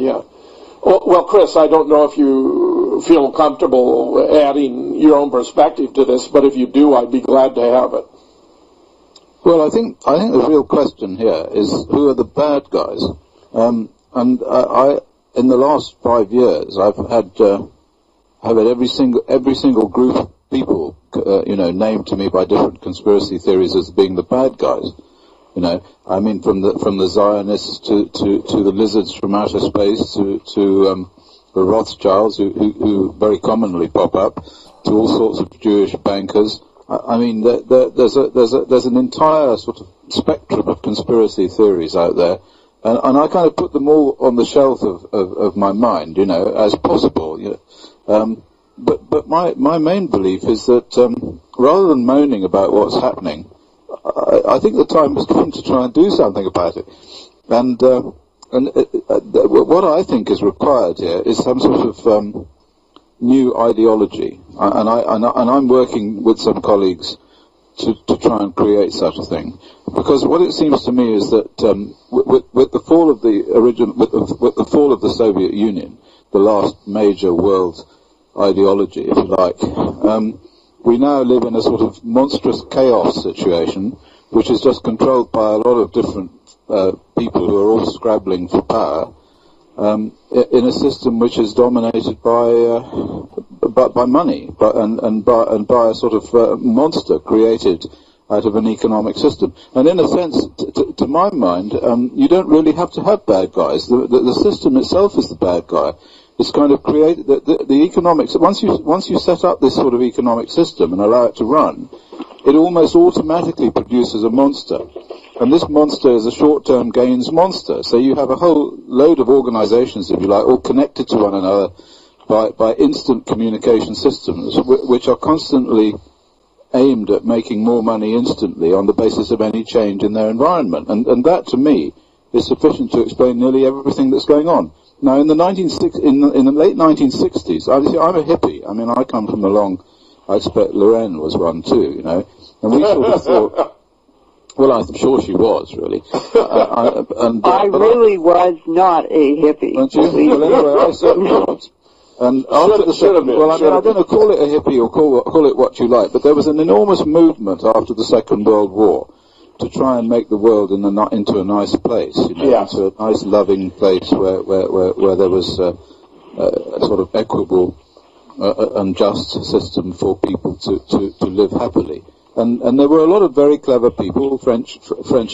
yeah. Well, Chris, I don't know if you feel comfortable adding your own perspective to this, but if you do, I'd be glad to have it. Well, I think the real question here is who are the bad guys? I in the last 5 years, I've had every single group of people, named to me by different conspiracy theories as being the bad guys. I mean, from the Zionists to the lizards from outer space to the Rothschilds, who very commonly pop up, to all sorts of Jewish bankers. I mean, there's an entire sort of spectrum of conspiracy theories out there, and I kind of put them all on the shelf of my mind, as possible. But my main belief is that rather than moaning about what's happening, I think the time has come to try and do something about it. And what I think is required here is some sort of new ideology, and I'm working with some colleagues to try and create such a thing, because what it seems to me is that with the fall of the fall of the Soviet Union, the last major world ideology, if you like, we now live in a sort of monstrous chaos situation, which is just controlled by a lot of different people who are all scrabbling for power, in a system which is dominated by money, and by a sort of monster created out of an economic system. And in a sense, to my mind, you don't really have to have bad guys. The system itself is the bad guy. It's kind of created the economics. Once you set up this sort of economic system and allow it to run, it almost automatically produces a monster. And this monster is a short-term gains monster. So you have a whole load of organizations, if you like, all connected to one another by instant communication systems, which are constantly aimed at making more money instantly on the basis of any change in their environment. And that, to me, is sufficient to explain nearly everything that's going on. Now, in the late 1960s, I'm a hippie. I mean, I come from I expect Lorraine was one too, and we sort of thought, well, I'm sure she was, really. I really was not a hippie. Weren't you? Well, anyway, I certainly was. And after the second, well, I mean, I don't know, call it a hippie or call it what you like, but there was an enormous movement after the Second World War to try and make the world into a nice place, Yes. into a nice, loving place where there was a sort of equitable and just system for people to live happily. And there were a lot of very clever people, French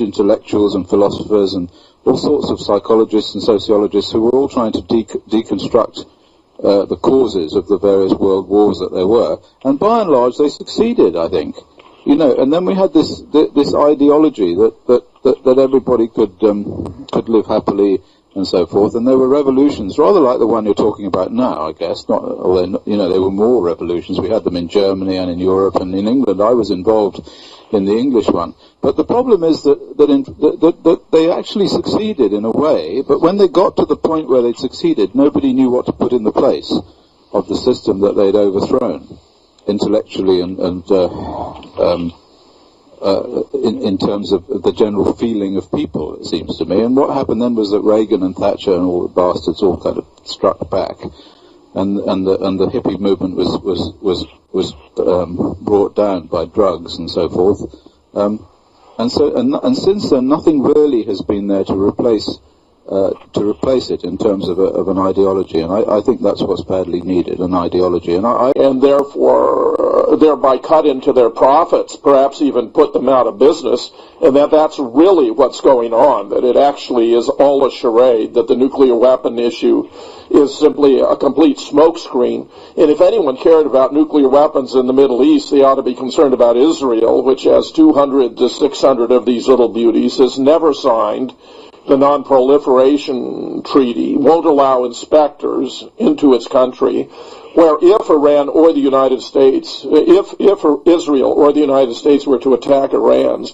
intellectuals and philosophers and all sorts of psychologists and sociologists who were all trying to deconstruct the causes of the various world wars that there were. And by and large, they succeeded, I think. And then we had this ideology that everybody could live happily and so forth, and there were revolutions, rather like the one you're talking about now, I guess. Not, although there were more revolutions. We had them in Germany and in Europe and in England. I was involved in the English one. But the problem is that they actually succeeded in a way, but when they got to the point where they'd succeeded, nobody knew what to put in the place of the system that they'd overthrown, intellectually and in terms of the general feeling of people, it seems to me. And what happened then was that Reagan and Thatcher and all the bastards all kind of struck back, and the hippie movement was brought down by drugs and so forth. And since then, nothing really has been there to replace it in terms of an ideology, and I think that's what's badly needed, an ideology, and therefore thereby cut into their profits, perhaps even put them out of business, and that's really what's going on, that it actually is all a charade, that the nuclear weapon issue is simply a complete smokescreen. And if anyone cared about nuclear weapons in the Middle East, they ought to be concerned about Israel, which has 200 to 600 of these little beauties, has never signed the non-proliferation treaty, won't allow inspectors into its country, where if Iran or the United States, if Israel or the United States were to attack Iran's,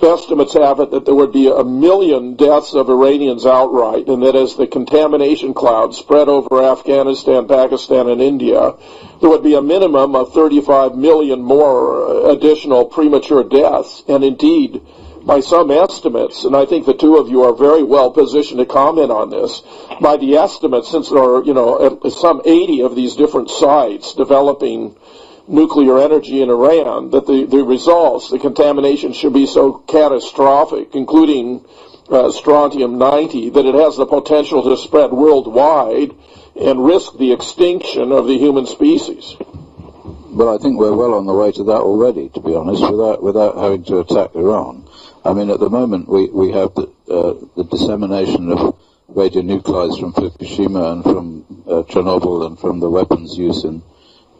estimates have it that there would be 1 million deaths of Iranians outright, and that as the contamination cloud spread over Afghanistan, Pakistan, and India, there would be a minimum of 35 million more additional premature deaths, and indeed, by some estimates, and I think the two of you are very well positioned to comment on this, by the estimates, since there are, some 80 of these different sites developing nuclear energy in Iran, that the results, the contamination should be so catastrophic, including strontium-90, that it has the potential to spread worldwide and risk the extinction of the human species. Well, I think we're well on the way to that already, to be honest, without having to attack Iran. I mean, at the moment, we have the dissemination of radionuclides from Fukushima and from Chernobyl and from the weapons use in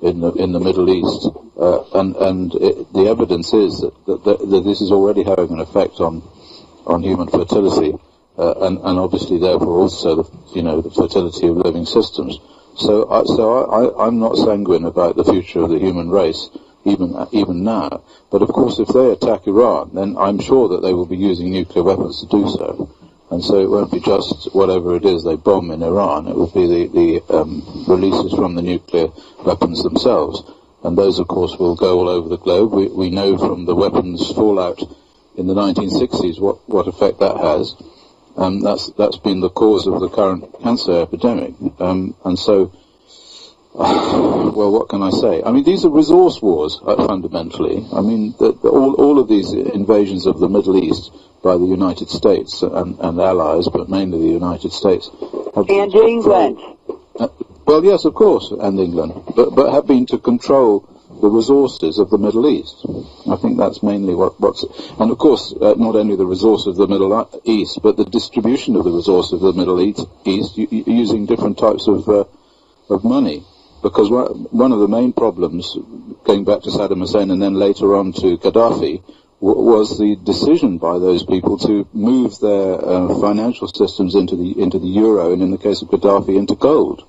the Middle East, and the evidence is that this is already having an effect on human fertility, and obviously therefore also the fertility of living systems. So I'm not sanguine about the future of the human race, even now. But of course, if they attack Iran, then I'm sure that they will be using nuclear weapons to do so. And so it won't be just whatever it is they bomb in Iran. It will be the releases from the nuclear weapons themselves. And those, of course, will go all over the globe. We know from the weapons fallout in the 1960s what effect that has. That's been the cause of the current cancer epidemic. And so, well, what can I say? I mean, these are resource wars, fundamentally. I mean, all of these invasions of the Middle East by the United States and allies, but mainly the United States. And England. Well, yes, of course, and England, but have been to control the resources of the Middle East. I think that's mainly what's... And of course, not only the resource of the Middle East, but the distribution of the resource of the Middle East using different types of money. Because one of the main problems, going back to Saddam Hussein and then later on to Gaddafi, was the decision by those people to move their financial systems into the euro, and in the case of Gaddafi, into gold,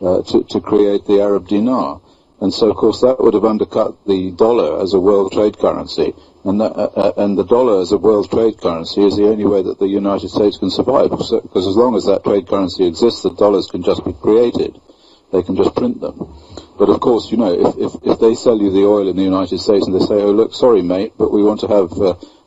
to create the Arab dinar. And so, of course, that would have undercut the dollar as a world trade currency, and the dollar as a world trade currency is the only way that the United States can survive, because as long as that trade currency exists, the dollars can just be created. They can just print them. But of course, if they sell you the oil in the United States and they say, oh, look, sorry, mate, but we want to have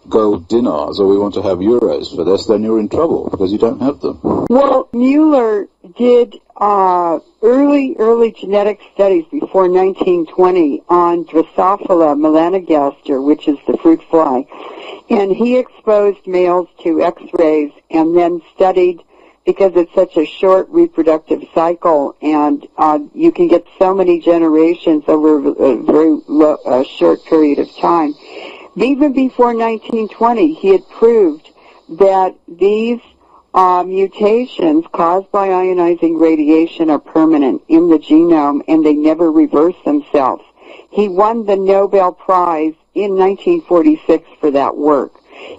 gold dinars or we want to have euros for this, then you're in trouble because you don't have them. Well, Mueller did early genetic studies before 1920 on Drosophila melanogaster, which is the fruit fly. And he exposed males to X-rays and then studied, because it's such a short reproductive cycle, and you can get so many generations over a very short period of time. Even before 1920, he had proved that these mutations caused by ionizing radiation are permanent in the genome, and they never reverse themselves. He won the Nobel Prize in 1946 for that work.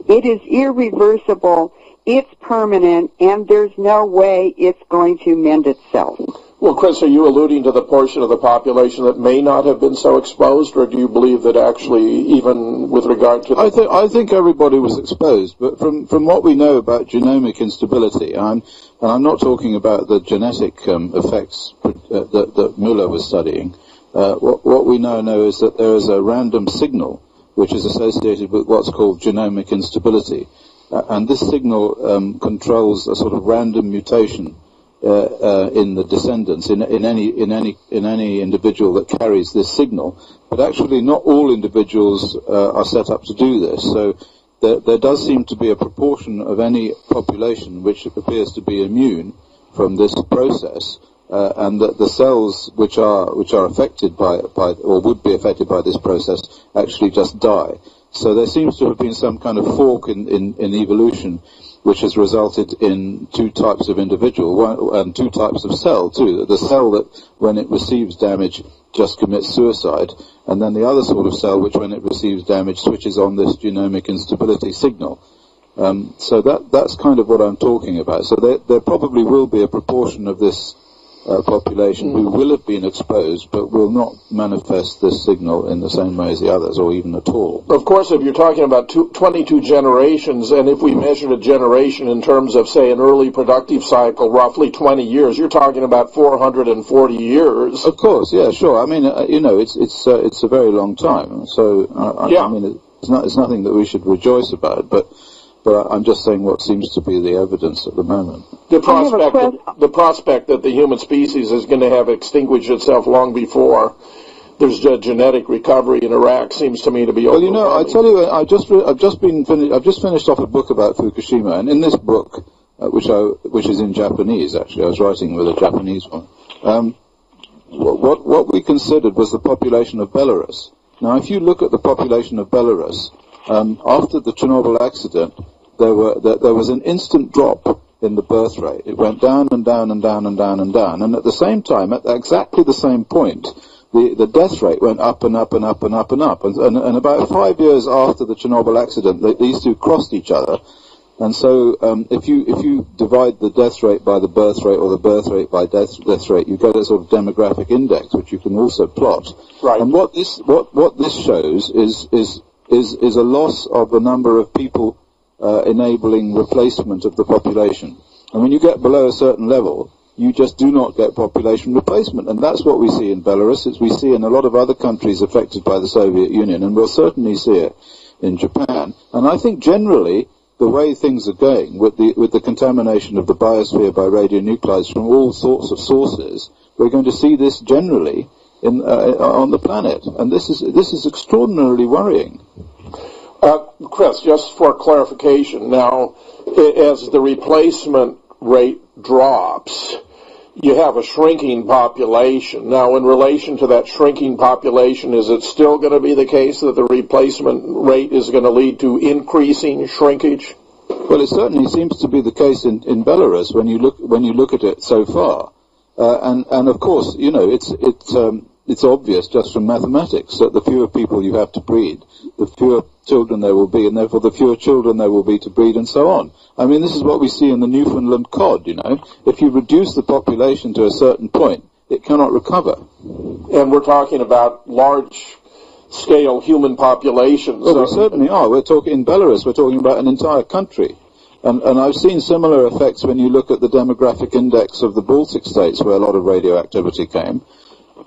It is irreversible. It's permanent, and there's no way it's going to mend itself. Well, Chris, are you alluding to the portion of the population that may not have been so exposed, or do you believe that actually, even with regard to... I think everybody was exposed, but from what we know about genomic instability, and I'm not talking about the genetic effects that Mueller was studying, what we now know is that there is a random signal which is associated with what's called genomic instability. And this signal controls a sort of random mutation in the descendants in any individual that carries this signal. But actually, not all individuals are set up to do this. So there does seem to be a proportion of any population which appears to be immune from this process, and that the cells which are affected by or would be affected by this process actually just die. So there seems to have been some kind of fork in evolution, which has resulted in two types of individual, and two types of cell too. The cell that, when it receives damage, just commits suicide, and then the other sort of cell which, when it receives damage, switches on this genomic instability signal. So that's kind of what I'm talking about. So there probably will be a proportion of this population who will have been exposed but will not manifest this signal in the same way as the others, or even at all. Of course, if you're talking about 22 generations, and if we measured a generation in terms of, say, an early productive cycle, roughly 20 years, you're talking about 440 years. Of course, yeah, sure. I mean, it's a very long time. So, yeah. I mean, It's nothing that we should rejoice about, but I'm just saying what seems to be the evidence at the moment. The prospect that the human species is going to have extinguished itself long before there's a genetic recovery in Iraq seems to me to be overwhelming. Well, I tell you, I've just finished off a book about Fukushima, and in this book, which is in Japanese actually, I was writing with a Japanese one. What we considered was the population of Belarus. Now, if you look at the population of Belarus, after the Chernobyl accident, there was an instant drop in the birth rate. It went down and down and down and down and down, and at the same time, at exactly the same point, the death rate went up and up and up and up and up. And about 5 years after the Chernobyl accident, these two crossed each other. And so, if you divide the death rate by the birth rate, or the birth rate by death rate, you get a sort of demographic index, which you can also plot. Right. And what this shows is a loss of the number of people enabling replacement of the population. And when you get below a certain level, you just do not get population replacement. And that's what we see in Belarus. We see in a lot of other countries affected by the Soviet Union, and we'll certainly see it in Japan. And I think generally, the way things are going with the contamination of the biosphere by radionuclides from all sorts of sources, we're going to see this generally on the planet, and this is extraordinarily worrying. Chris, just for clarification, now, as the replacement rate drops, you have a shrinking population. Now, in relation to that shrinking population, is it still going to be the case that the replacement rate is going to lead to increasing shrinkage? Well, it certainly seems to be the case in Belarus when you look at it so far, and of course, you know, it's obvious just from mathematics that the fewer people you have to breed, the fewer children there will be, and therefore the fewer children there will be to breed, and so on. I mean, this is what we see in the Newfoundland cod, you know. If you reduce the population to a certain point, it cannot recover. And we're talking about large-scale human populations. Well, we certainly are. We're talking, in Belarus, we're talking about an entire country. And I've seen similar effects when you look at the demographic index of the Baltic states, where a lot of radioactivity came.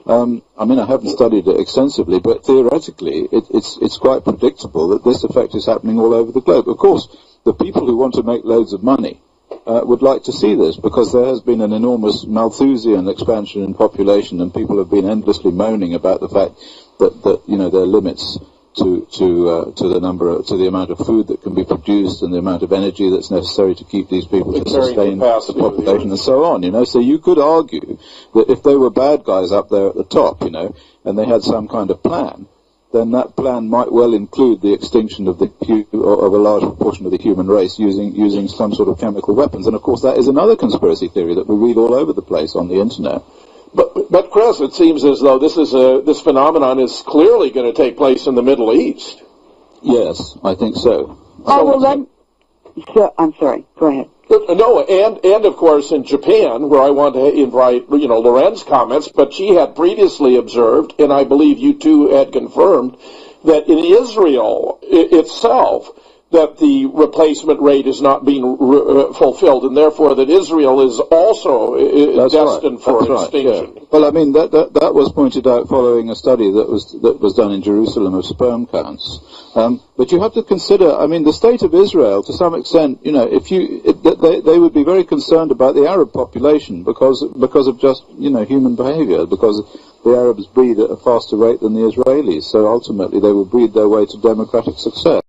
I mean, I haven't studied it extensively, but theoretically, it's quite predictable that this effect is happening all over the globe. Of course, the people who want to make loads of money would like to see this, because there has been an enormous Malthusian expansion in population, and people have been endlessly moaning about the fact that you know, there are limits to the amount of food that can be produced, and the amount of energy that's necessary to keep these people to sustain the population, and so on. You know, so you could argue that if they were bad guys up there at the top, you know, and they had some kind of plan, then that plan might well include the extinction of of a large proportion of the human race using some sort of chemical weapons. And of course, that is another conspiracy theory that we read all over the place on the internet. But Chris, it seems as though this phenomenon is clearly going to take place in the Middle East. Yes, I think so. I'm sorry. Go ahead. No, and of course in Japan, where I want to invite, you know, Loren's comments, but she had previously observed, and I believe you two had confirmed, that in Israel itself, that the replacement rate is not being fulfilled, and therefore that Israel is also destined for extinction. Yeah. Well, I mean, that was pointed out following a study that was done in Jerusalem of sperm counts. But you have to consider, I mean, the state of Israel, to some extent, you know, they would be very concerned about the Arab population because of just, you know, human behavior, because the Arabs breed at a faster rate than the Israelis. So ultimately they will breed their way to democratic success.